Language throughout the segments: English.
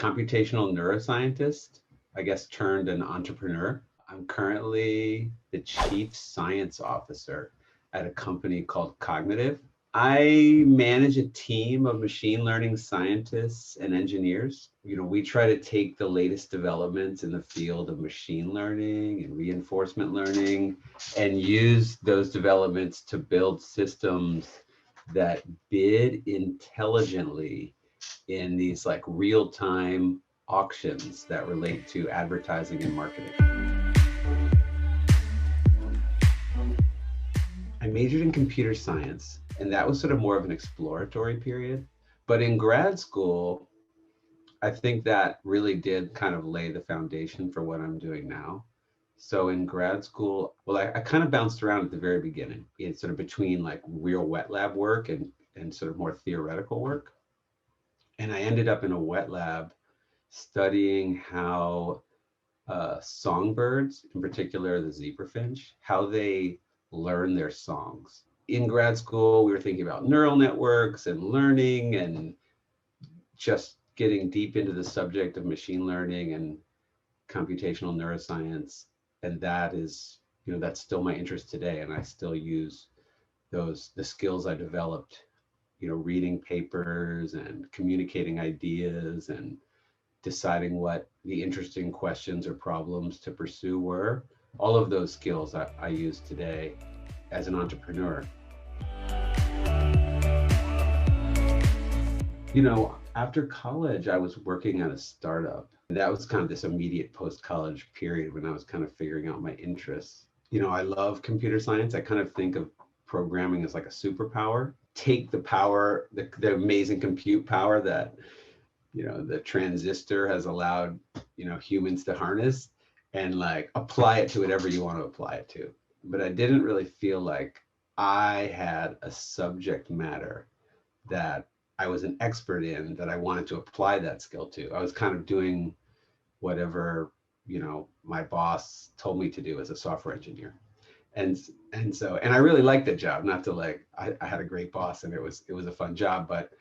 computational neuroscientist, I guess, turned an entrepreneur. I'm currently the chief science officer at a company called Cognitiv. I manage a team of machine learning scientists and engineers. We try to take the latest developments in the field of machine learning and reinforcement learning and use those developments to build systems that bid intelligently in these like real-time auctions that relate to advertising and marketing. I majored in computer science, and that was sort of more of an exploratory period. But in grad school, I think that really did kind of lay the foundation for what I'm doing now. So in grad school, well, I kind of bounced around at the very beginning. It's sort of between like real wet lab work and sort of more theoretical work. And I ended up in a wet lab studying how songbirds, in particular the zebrafinch, how they learn their songs. In grad school, we were thinking about neural networks and learning and just getting deep into the subject of machine learning and computational neuroscience. And that is, that's still my interest today. And I still use the skills I developed, reading papers and communicating ideas and deciding what the interesting questions or problems to pursue were. All of those skills I use today as an entrepreneur. After college, I was working at a startup. That was kind of this immediate post-college period when I was kind of figuring out my interests. I love computer science. I kind of think of programming as like a superpower. Take the power, the amazing compute power that the transistor has allowed humans to harness, and like apply it to whatever you want to apply it to. But I didn't really feel like I had a subject matter that I was an expert in that I wanted to apply that skill to. I was kind of doing whatever my boss told me to do as a software engineer. And I really liked the job. Not to I had a great boss and it was a fun job, but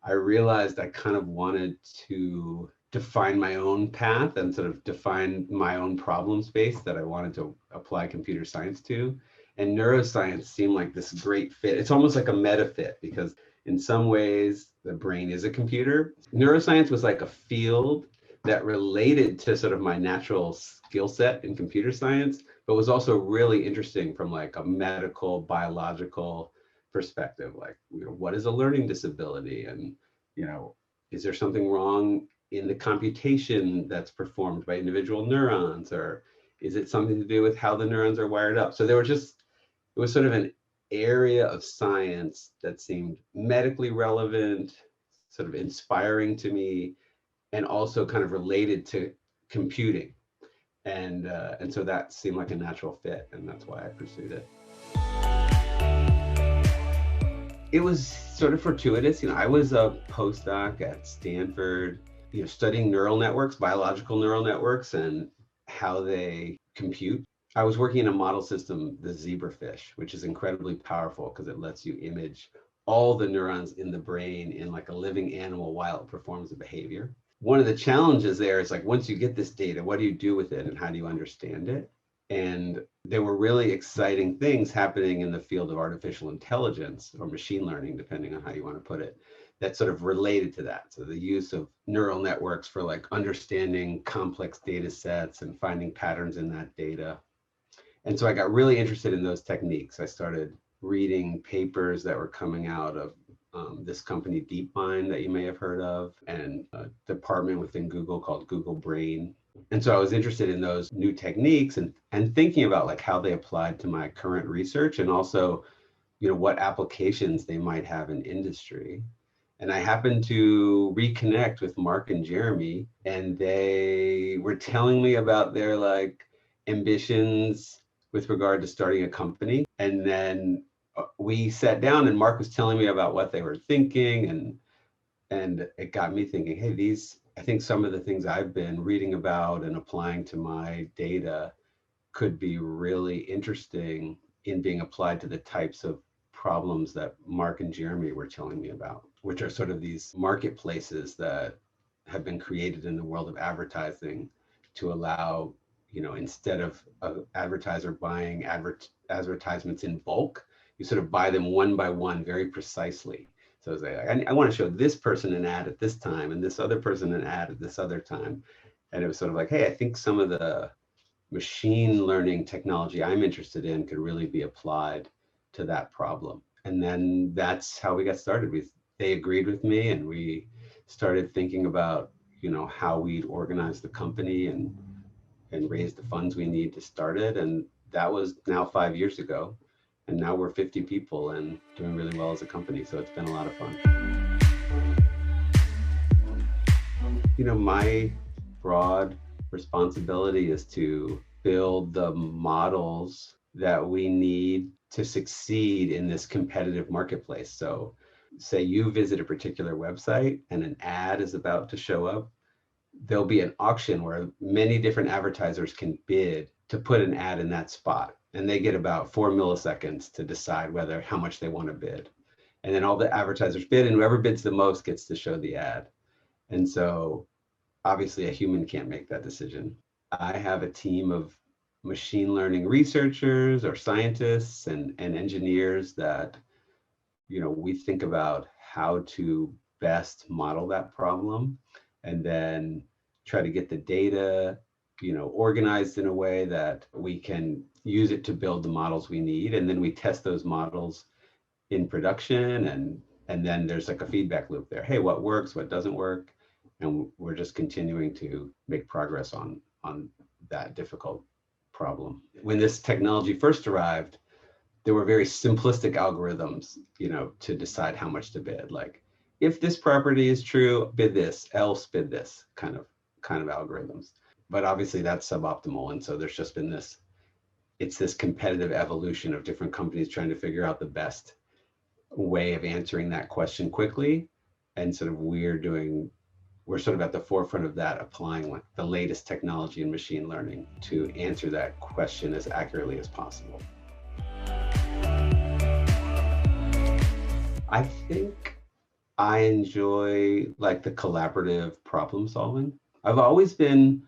I realized I kind of wanted to define my own path and sort of define my own problem space that I wanted to apply computer science to. And neuroscience seemed like this great fit. It's almost like a meta fit because in some ways the brain is a computer. Neuroscience was like a field that related to sort of my natural skill set in computer science, but was also really interesting from like a medical, biological perspective. Like, what is a learning disability? And, is there something wrong in the computation that's performed by individual neurons? Or is it something to do with how the neurons are wired up? So it was sort of an area of science that seemed medically relevant, sort of inspiring to me, and also kind of related to computing. And so that seemed like a natural fit, and that's why I pursued it. It was sort of fortuitous. I was a postdoc at Stanford, studying neural networks, biological neural networks, and how they compute. I was working in a model system, the zebrafish, which is incredibly powerful because it lets you image all the neurons in the brain in like a living animal while it performs a behavior. One of the challenges there is like, once you get this data, what do you do with it and how do you understand it? And there were really exciting things happening in the field of artificial intelligence or machine learning, depending on how you want to put it, that sort of related to that. So the use of neural networks for like understanding complex data sets and finding patterns in that data. And so I got really interested in those techniques. I started reading papers that were coming out of this company DeepMind that you may have heard of, and a department within Google called Google Brain. And so I was interested in those new techniques and thinking about like how they applied to my current research and also, what applications they might have in industry. And I happened to reconnect with Mark and Jeremy, and they were telling me about their like ambitions with regard to starting a company. And then we sat down and Mark was telling me about what they were thinking, and it got me thinking, hey, I think some of the things I've been reading about and applying to my data could be really interesting in being applied to the types of problems that Mark and Jeremy were telling me about, which are sort of these marketplaces that have been created in the world of advertising to allow, instead of an advertiser buying advertisements in bulk, you sort of buy them one by one very precisely. So it's like, I want to show this person an ad at this time and this other person an ad at this other time. And it was sort of like, hey, I think some of the machine learning technology I'm interested in could really be applied to that problem. And then that's how we got started. They agreed with me, and we started thinking about, how we'd organize the company and raise the funds we need to start it. And that was now 5 years ago. And now we're 50 people and doing really well as a company. So it's been a lot of fun. My broad responsibility is to build the models that we need to succeed in this competitive marketplace. So say you visit a particular website and an ad is about to show up, there'll be an auction where many different advertisers can bid to put an ad in that spot. And they get about 4 milliseconds to decide how much they want to bid. And then all the advertisers bid, and whoever bids the most gets to show the ad. And so obviously a human can't make that decision. I have a team of machine learning researchers or scientists and engineers that, we think about how to best model that problem and then try to get the data, organized in a way that we can use it to build the models we need. And then we test those models in production, and then there's like a feedback loop there. Hey, what works, what doesn't work? And we're just continuing to make progress on that difficult problem. When this technology first arrived, there were very simplistic algorithms, to decide how much to bid. Like, if this property is true, bid this, else bid this kind of algorithms. But obviously that's suboptimal. And so there's just been this competitive evolution of different companies trying to figure out the best way of answering that question quickly. And sort of we're sort of at the forefront of that, applying like the latest technology in machine learning to answer that question as accurately as possible. I think I enjoy like the collaborative problem solving. I've always been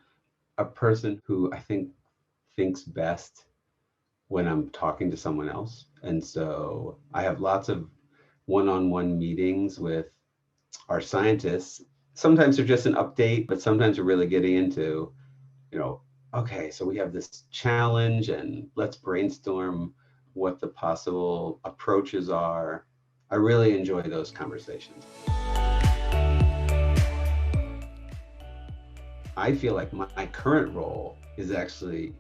a person who I think thinks best when I'm talking to someone else. And so I have lots of one-on-one meetings with our scientists. Sometimes they're just an update, but sometimes we're really getting into, okay, so we have this challenge and let's brainstorm what the possible approaches are. I really enjoy those conversations. I feel like my current role is actually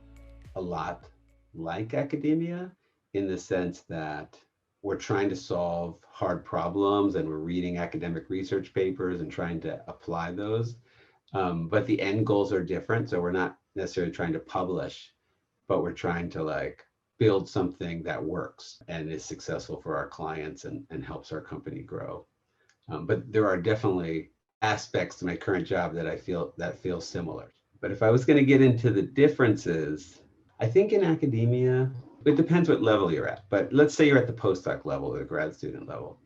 a lot like academia, in the sense that we're trying to solve hard problems and we're reading academic research papers and trying to apply those. But the end goals are different. So we're not necessarily trying to publish, but we're trying to build something that works and is successful for our clients and helps our company grow. But there are definitely aspects to my current job that feel similar. But if I was going to get into the differences, I think in academia, it depends what level you're at. But let's say you're at the postdoc level or the grad student level.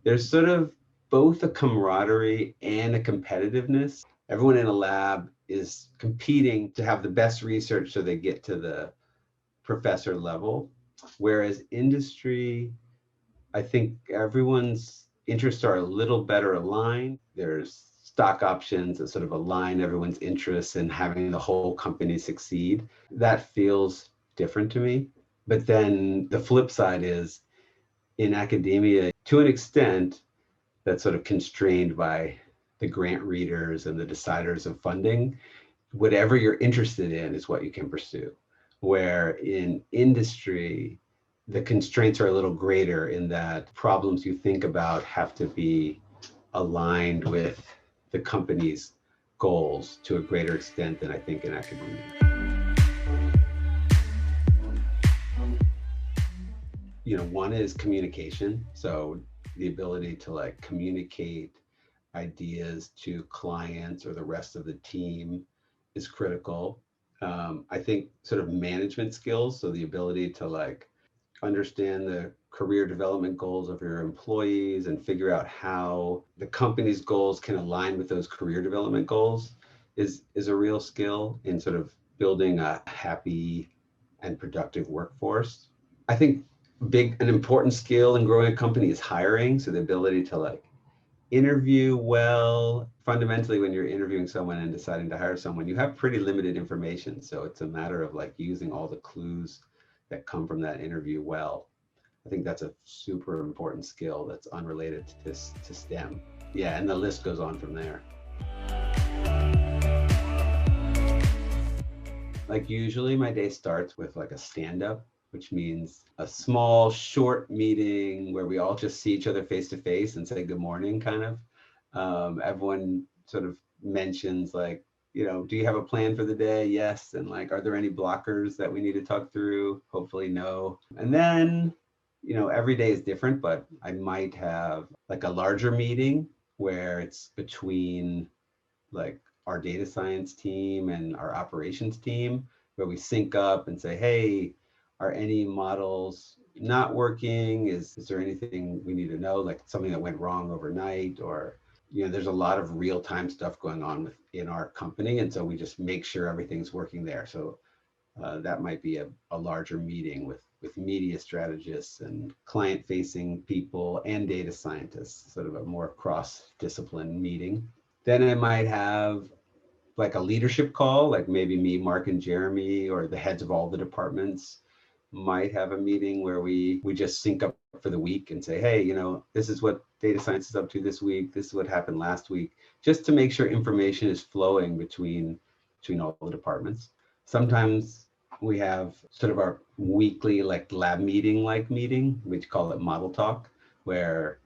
There's sort of both a camaraderie and a competitiveness. Everyone in a lab is competing to have the best research so they get to the professor level. Whereas industry, I think everyone's interests are a little better aligned. There's stock options that sort of align everyone's interests in having the whole company succeed. That feels different to me. But then the flip side is, in academia, to an extent, that's sort of constrained by the grant readers and the deciders of funding. Whatever you're interested in is what you can pursue. Where in industry, the constraints are a little greater in that problems you think about have to be aligned with the company's goals to a greater extent than I think in academia. One is communication. So the ability to communicate ideas to clients or the rest of the team is critical. I think sort of management skills, so the ability to understand the career development goals of your employees and figure out how the company's goals can align with those career development goals is a real skill in sort of building a happy and productive workforce. I think an important skill in growing a company is hiring. So the ability to like interview well. Fundamentally, when you're interviewing someone and deciding to hire someone, you have pretty limited information. So it's a matter of like using all the clues that come from that interview well. I think that's a super important skill that's unrelated to STEM. Yeah, and the list goes on from there. Like usually my day starts with like a stand-up, which means a small, short meeting where we all just see each other face to face and say good morning, kind of. Everyone sort of mentions like, do you have a plan for the day? Yes. And like, are there any blockers that we need to talk through? Hopefully no. And then, every day is different, but I might have like a larger meeting where it's between like our data science team and our operations team, where we sync up and say, hey, are any models not working? Is there anything we need to know, like something that went wrong overnight? Or, there's a lot of real-time stuff going on in our company. And so we just make sure everything's working there. So that might be a larger meeting with media strategists and client-facing people and data scientists, sort of a more cross-discipline meeting. Then I might have like a leadership call, like maybe me, Mark, and Jeremy, or the heads of all the departments might have a meeting where we just sync up for the week and say, hey, this is what data science is up to this week. This is what happened last week, just to make sure information is flowing between all the departments. Sometimes we have sort of our weekly like lab meeting, we call it model talk, where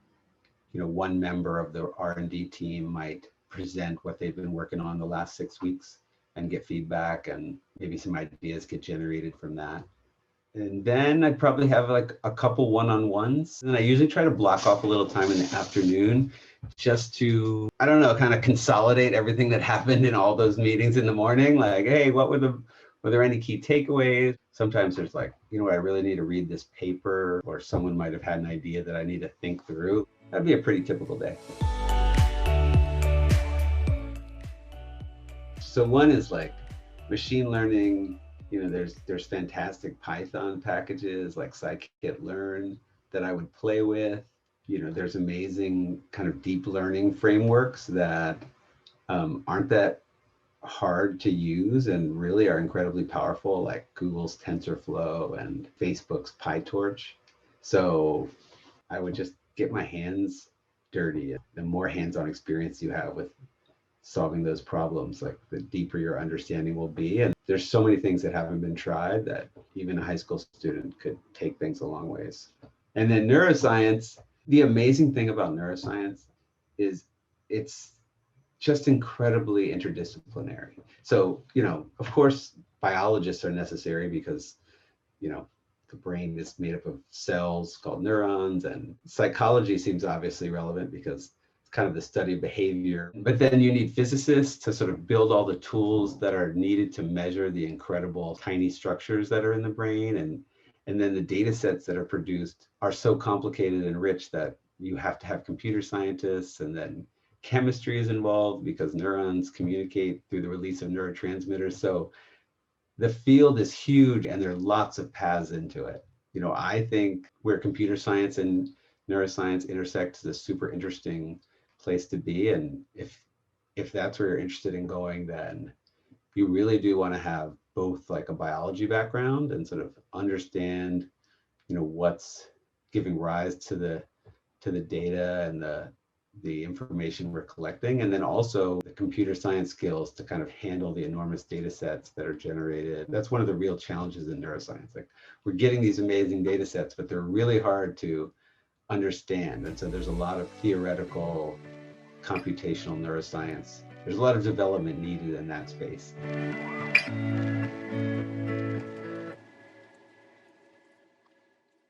one member of the R&D team might present what they've been working on the last 6 weeks and get feedback, and maybe some ideas get generated from that. And then I'd probably have like a couple one-on-ones. And I usually try to block off a little time in the afternoon just to, I don't know, kind of consolidate everything that happened in all those meetings in the morning. Like, hey, were there any key takeaways? Sometimes there's like, I really need to read this paper, or someone might have had an idea that I need to think through. That'd be a pretty typical day. So one is like machine learning. There's fantastic Python packages like scikit-learn that I would play with. There's amazing kind of deep learning frameworks that aren't that hard to use and really are incredibly powerful, like Google's TensorFlow and Facebook's PyTorch. So I would just get my hands dirty. The more hands-on experience you have with solving those problems, like the deeper your understanding will be. And there's so many things that haven't been tried that even a high school student could take things a long ways. And then neuroscience, the amazing thing about neuroscience is it's just incredibly interdisciplinary. So, of course, biologists are necessary because, the brain is made up of cells called neurons, and psychology seems obviously relevant because kind of the study of behavior. But then you need physicists to sort of build all the tools that are needed to measure the incredible tiny structures that are in the brain. And then the data sets that are produced are so complicated and rich that you have to have computer scientists, and then chemistry is involved because neurons communicate through the release of neurotransmitters. So the field is huge and there are lots of paths into it. I think where computer science and neuroscience intersect is a super interesting place to be. And if that's where you're interested in going, then you really do want to have both like a biology background and sort of understand, what's giving rise to the data and the information we're collecting, and then also the computer science skills to kind of handle the enormous data sets that are generated. That's one of the real challenges in neuroscience. Like, we're getting these amazing data sets, but they're really hard to understand. And so there's a lot of theoretical computational neuroscience. There's a lot of development needed in that space.